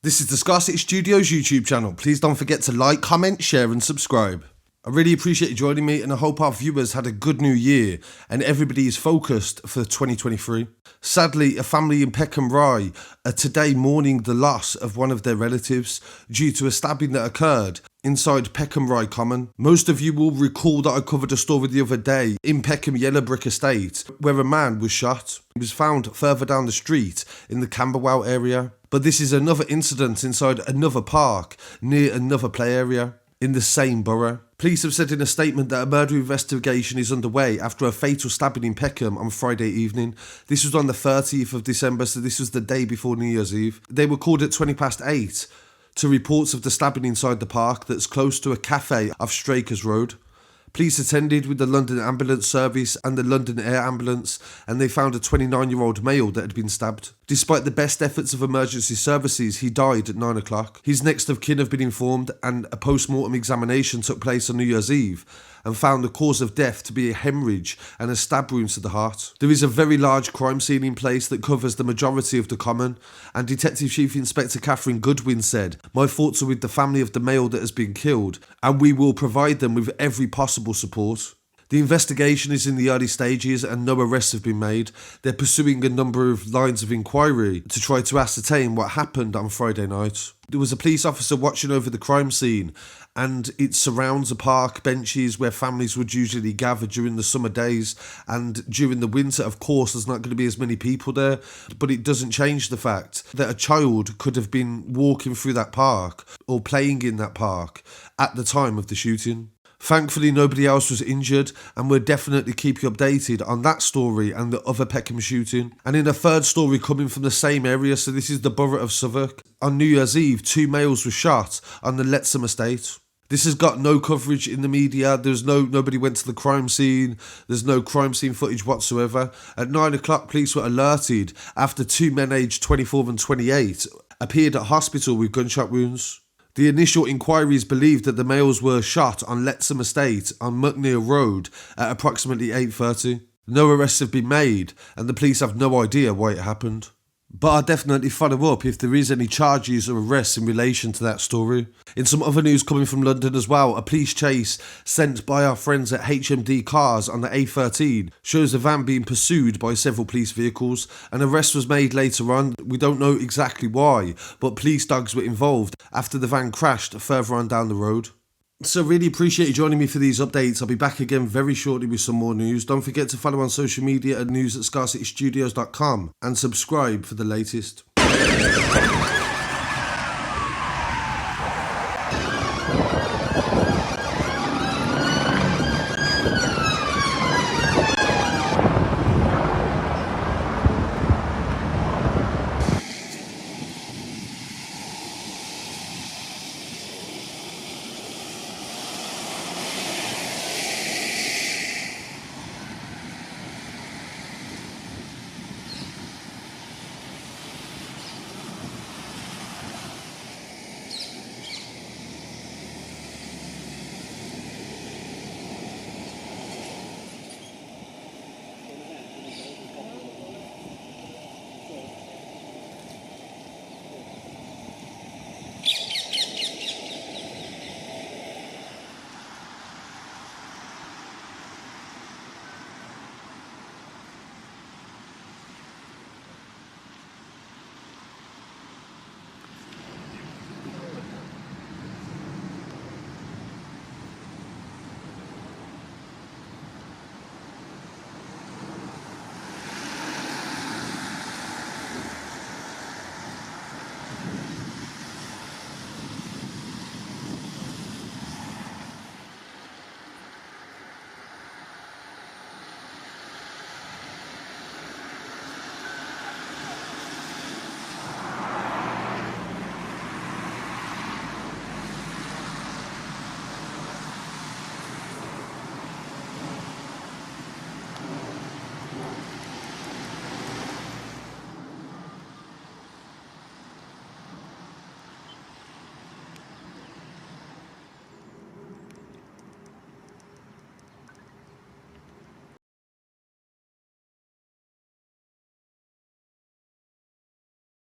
This is the Scarcity Studios YouTube channel. Please don't forget to like, comment, share and subscribe. I really appreciate you joining me and I hope our viewers had a good new year and everybody is focused for 2023. Sadly, a family in Peckham Rye are today mourning the loss of one of their relatives due to a stabbing that occurred inside Peckham Rye Common. Most of you will recall that I covered a story the other day in Peckham Yellow Brick Estate where a man was shot. He was found further down the street in the Camberwell area. But this is another incident inside another park near another play area in the same borough. Police have said in a statement that a murder investigation is underway after a fatal stabbing in Peckham on Friday evening. This was on the 30th of December, so this was the day before New Year's Eve. They were called at 8:20 to reports of the stabbing inside the park that's close to a café off Strakers Road. Police attended with the London Ambulance Service and the London Air Ambulance and they found a 29-year-old male that had been stabbed. Despite the best efforts of emergency services, he died at 9 o'clock. His next of kin have been informed and a post-mortem examination took place on New Year's Eve and found the cause of death to be a hemorrhage and a stab wound to the heart. There is a very large crime scene in place that covers the majority of the common, and Detective Chief Inspector Catherine Goodwin said, "My thoughts are with the family of the male that has been killed and we will provide them with every possible support." The investigation is in the early stages and no arrests have been made. They're pursuing a number of lines of inquiry to try to ascertain what happened on Friday night. There was a police officer watching over the crime scene and it surrounds a park, benches where families would usually gather during the summer days, and during the winter of course there's not going to be as many people there, but it doesn't change the fact that a child could have been walking through that park or playing in that park at the time of the shooting. Thankfully nobody else was injured and we'll definitely keep you updated on that story and the other Peckham shooting. And in a third story coming from the same area, so this is the borough of Southwark. On New Year's Eve, 2 males were shot on the Lettsome Estate. This has got no coverage in the media. Nobody went to the crime scene. There's no crime scene footage whatsoever. At 9 o'clock, police were alerted after 2 men aged 24 and 28 appeared at hospital with gunshot wounds. The initial inquiries believed that the males were shot on Lettsome Estate on McNeil Road at approximately 8:30. No arrests have been made and the police have no idea why it happened. But I'll definitely follow up if there is any charges or arrests in relation to that story. In some other news coming from London as well, a police chase sent by our friends at HMD Cars on the A13 shows a van being pursued by several police vehicles. An arrest was made later on. We don't know exactly why, but police dogs were involved after the van crashed further on down the road. So really appreciate you joining me for these updates. I'll be back again very shortly with some more news. Don't forget to follow on social media at news@scarcitystudios.com and subscribe for the latest.